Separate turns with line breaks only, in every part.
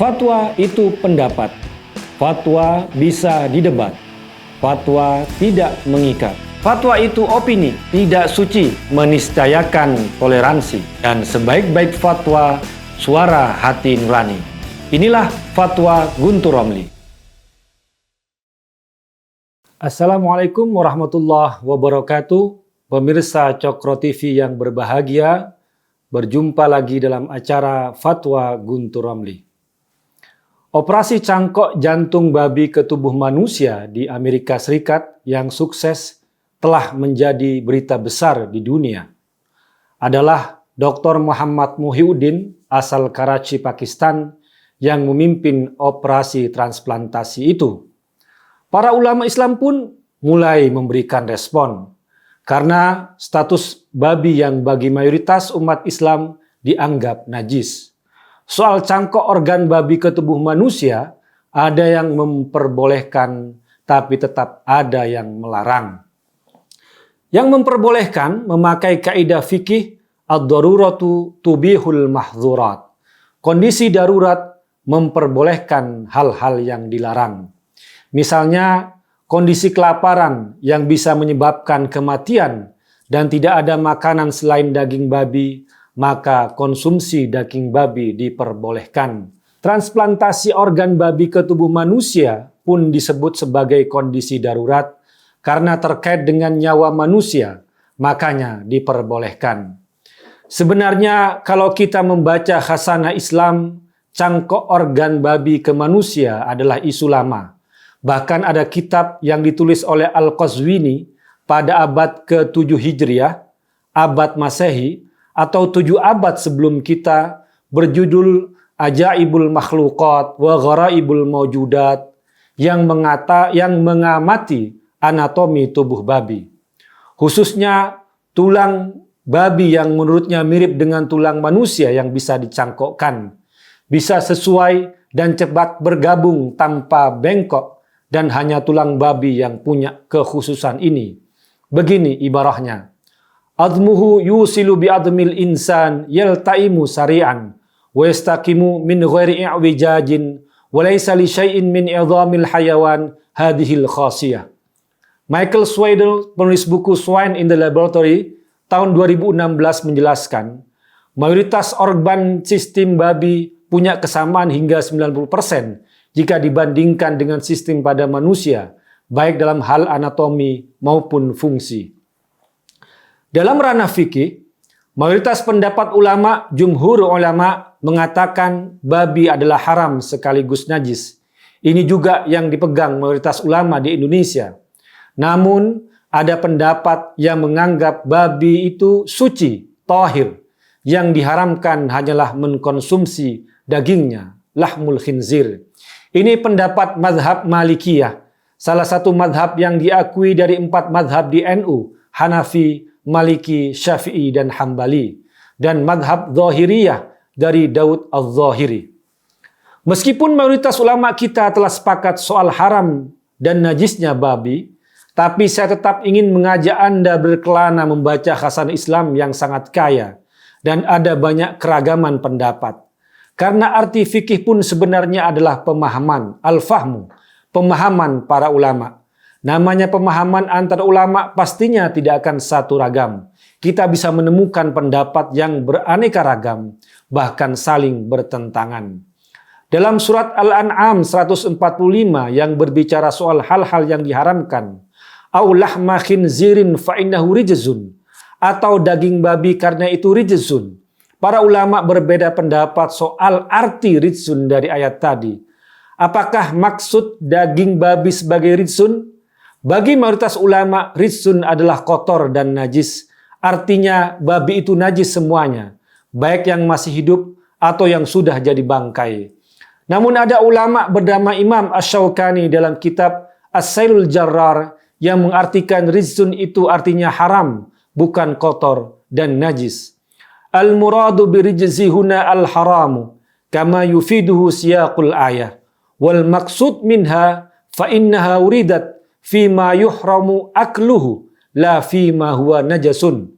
Fatwa itu pendapat. Fatwa bisa didebat. Fatwa tidak mengikat. Fatwa itu opini, tidak suci, meniscayakan toleransi. Dan sebaik-baik fatwa, suara hati nurani. Inilah Fatwa Guntur Romli. Assalamualaikum warahmatullahi wabarakatuh. Pemirsa Cokro TV yang berbahagia, berjumpa lagi dalam acara Fatwa Guntur Romli. Operasi cangkok jantung babi ke tubuh manusia di Amerika Serikat yang sukses telah menjadi berita besar di dunia. Adalah Dr. Muhammad Muhyiddin asal Karachi, Pakistan yang memimpin operasi transplantasi itu. Para ulama Islam pun mulai memberikan respon karena status babi yang bagi mayoritas umat Islam dianggap najis. Soal cangkok organ babi ke tubuh manusia, ada yang memperbolehkan tapi tetap ada yang melarang. Yang memperbolehkan memakai kaidah fikih ad-daruratu tubihul mahdzurat. Kondisi darurat memperbolehkan hal-hal yang dilarang. Misalnya kondisi kelaparan yang bisa menyebabkan kematian dan tidak ada makanan selain daging babi, maka konsumsi daging babi diperbolehkan. Transplantasi organ babi ke tubuh manusia pun disebut sebagai kondisi darurat karena terkait dengan nyawa manusia, makanya diperbolehkan. Sebenarnya kalau kita membaca khasanah Islam, cangkok organ babi ke manusia adalah isu lama. Bahkan ada kitab yang ditulis oleh Al-Qazwini pada abad ke-7 Hijriah, abad Masehi, atau 7 abad sebelum kita, berjudul Ajaibul Makhluqat wa Gharaibul Mawjudat, yang mengamati anatomi tubuh babi. Khususnya tulang babi yang menurutnya mirip dengan tulang manusia yang bisa dicangkokkan, bisa sesuai dan cepat bergabung tanpa bengkok, dan hanya tulang babi yang punya kekhususan ini. Begini ibarahnya. Admuhu yusilu bi admil insan yaltaimu sari'an wa yastaqimu min ghairi i'wijajin wa laysa li syai'in min idhamil hayawan hadhil khasiyah. Michael Swedel, penulis buku Swine in the Laboratory tahun 2016 menjelaskan, mayoritas organ sistem babi punya kesamaan hingga 90% jika dibandingkan dengan sistem pada manusia, baik dalam hal anatomi maupun fungsi. Dalam ranah fikih, mayoritas pendapat ulama, jumhur ulama mengatakan babi adalah haram sekaligus najis. Ini juga yang dipegang mayoritas ulama di Indonesia. Namun, ada pendapat yang menganggap babi itu suci, tahir. Yang diharamkan hanyalah mengkonsumsi dagingnya, lahmul khinzir. Ini pendapat madhab Malikiyah, salah satu madhab yang diakui dari 4 madhab di NU, Hanafi, Maliki, Syafi'i, dan Hambali. Dan madhab Zahiriyah dari Daud al-Zahiri. Meskipun mayoritas ulama kita telah sepakat soal haram dan najisnya babi, tapi saya tetap ingin mengajak Anda berkelana membaca khasanah Islam yang sangat kaya dan ada banyak keragaman pendapat. Karena arti fikih pun sebenarnya adalah pemahaman, al-fahmu, pemahaman para ulama. Namanya pemahaman antar ulama pastinya tidak akan satu ragam. Kita bisa menemukan pendapat yang beraneka ragam, bahkan saling bertentangan. Dalam surat Al-An'am 145 yang berbicara soal hal-hal yang diharamkan, au lahma khinzirin fa innahu rijzun, atau daging babi karena itu rijzun. Para ulama berbeda pendapat soal arti rijzun dari ayat tadi. Apakah maksud daging babi sebagai rijzun? Bagi mayoritas ulama, rijzun adalah kotor dan najis. Artinya babi itu najis semuanya, baik yang masih hidup atau yang sudah jadi bangkai. Namun ada ulama bernama Imam Asy-Syaukani dalam kitab As-Sailul Jarrar yang mengartikan rijzun itu artinya haram, bukan kotor dan najis. Al-muradu birijzi huna al-haramu, kama yufiduhu siyaqul ayah. Wal maksud minha fa innaha uridat fima yuhramu akluhu, la fima huwa najasun.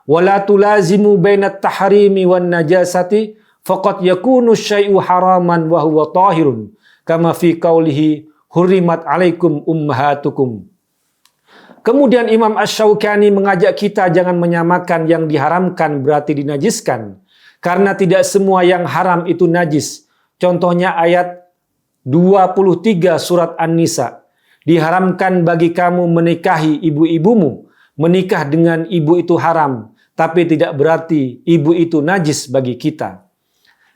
Wala tulazimu bainat tahrimi wan najasati, faqad yakunu syai'u haraman wa huwa tahirun kama fi qaulihi hurrimat alaikum ummahatukum. Kemudian Imam Asy-Syaukani mengajak kita jangan menyamakan yang diharamkan berarti dinajiskan, karena tidak semua yang haram itu najis. Contohnya ayat 23 surat An-Nisa. Diharamkan bagi kamu menikahi ibu-ibumu. Menikah dengan ibu itu haram, tapi tidak berarti ibu itu najis bagi kita.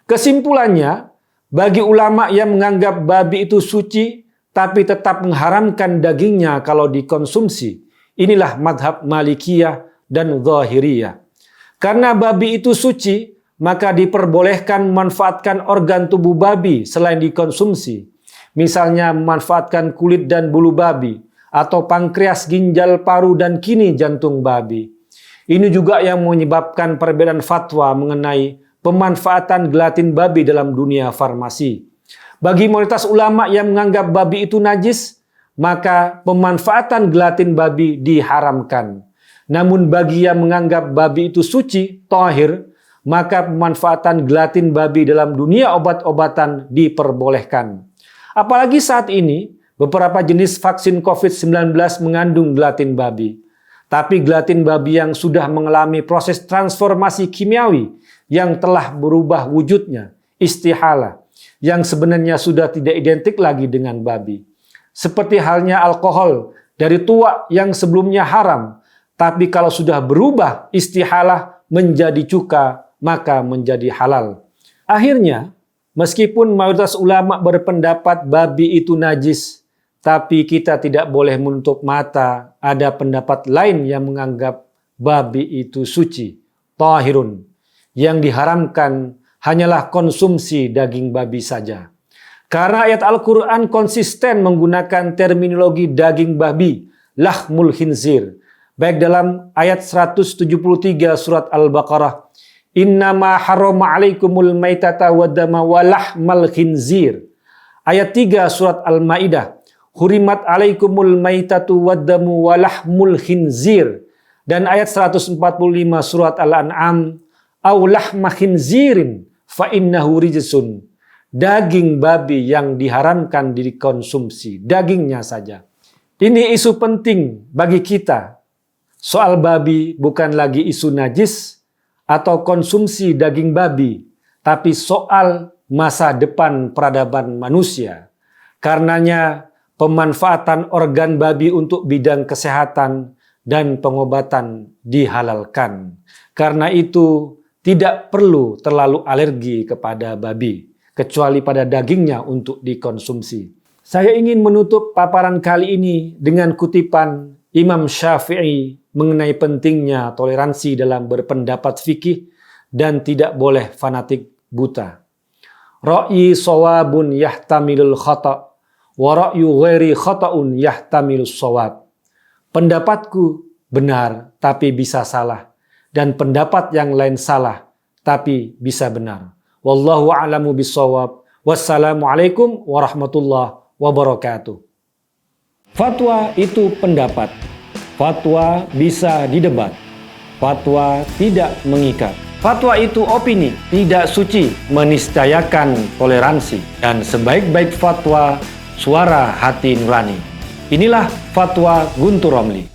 Kesimpulannya, bagi ulama yang menganggap babi itu suci, tapi tetap mengharamkan dagingnya kalau dikonsumsi, inilah madhab Malikiyah dan Zahiriyah. Karena babi itu suci, maka diperbolehkan memanfaatkan organ tubuh babi selain dikonsumsi. Misalnya memanfaatkan kulit dan bulu babi, atau pankreas, ginjal, paru, dan kini jantung babi. Ini juga yang menyebabkan perbedaan fatwa mengenai pemanfaatan gelatin babi dalam dunia farmasi. Bagi mayoritas ulama yang menganggap babi itu najis, maka pemanfaatan gelatin babi diharamkan. Namun bagi yang menganggap babi itu suci, tahir, maka pemanfaatan gelatin babi dalam dunia obat-obatan diperbolehkan. Apalagi saat ini, beberapa jenis vaksin COVID-19 mengandung gelatin babi. Tapi gelatin babi yang sudah mengalami proses transformasi kimiawi yang telah berubah wujudnya, istihalah, yang sebenarnya sudah tidak identik lagi dengan babi. Seperti halnya alkohol dari tuak yang sebelumnya haram, tapi kalau sudah berubah istihalah menjadi cuka, maka menjadi halal. Akhirnya, meskipun mayoritas ulama berpendapat babi itu najis, tapi kita tidak boleh menutup mata ada pendapat lain yang menganggap babi itu suci, tahirun. Yang diharamkan hanyalah konsumsi daging babi saja. Karena ayat Al-Quran konsisten menggunakan terminologi daging babi, lahmul khinzir. Baik dalam ayat 173 surat Al-Baqarah, innama harrama alaikumul maitata waddama walahmal khinzir. Ayat 3 surat Al-Maidah, hurimat alaikumul maitatu waddamu walahmul khinzir. Dan ayat 145 surat Al-An'am, aw lahma khinzirin fa innahu rijsun. Daging babi yang diharamkan dikonsumsi, dagingnya saja. Ini isu penting bagi kita. Soal babi bukan lagi isu najis atau konsumsi daging babi, tapi soal masa depan peradaban manusia. Karenanya pemanfaatan organ babi untuk bidang kesehatan dan pengobatan dihalalkan. Karena itu tidak perlu terlalu alergi kepada babi, kecuali pada dagingnya untuk dikonsumsi. Saya ingin menutup paparan kali ini dengan kutipan Imam Syafi'i mengenai pentingnya toleransi dalam berpendapat fikih dan tidak boleh fanatik buta. Ra'yi shawabun yahtamilul khata' wa ra'yu ghairi khata'un yahtamilus shawab. Pendapatku benar tapi bisa salah, dan pendapat yang lain salah tapi bisa benar. Wallahu a'lamu bissawab. Wassalamualaikum warahmatullahi wabarakatuh. Fatwa itu pendapat. Fatwa bisa didebat. Fatwa tidak mengikat. Fatwa itu opini, tidak suci, meniscayakan toleransi. Dan sebaik-baik fatwa, suara hati nurani. Inilah Fatwa Guntur Romli.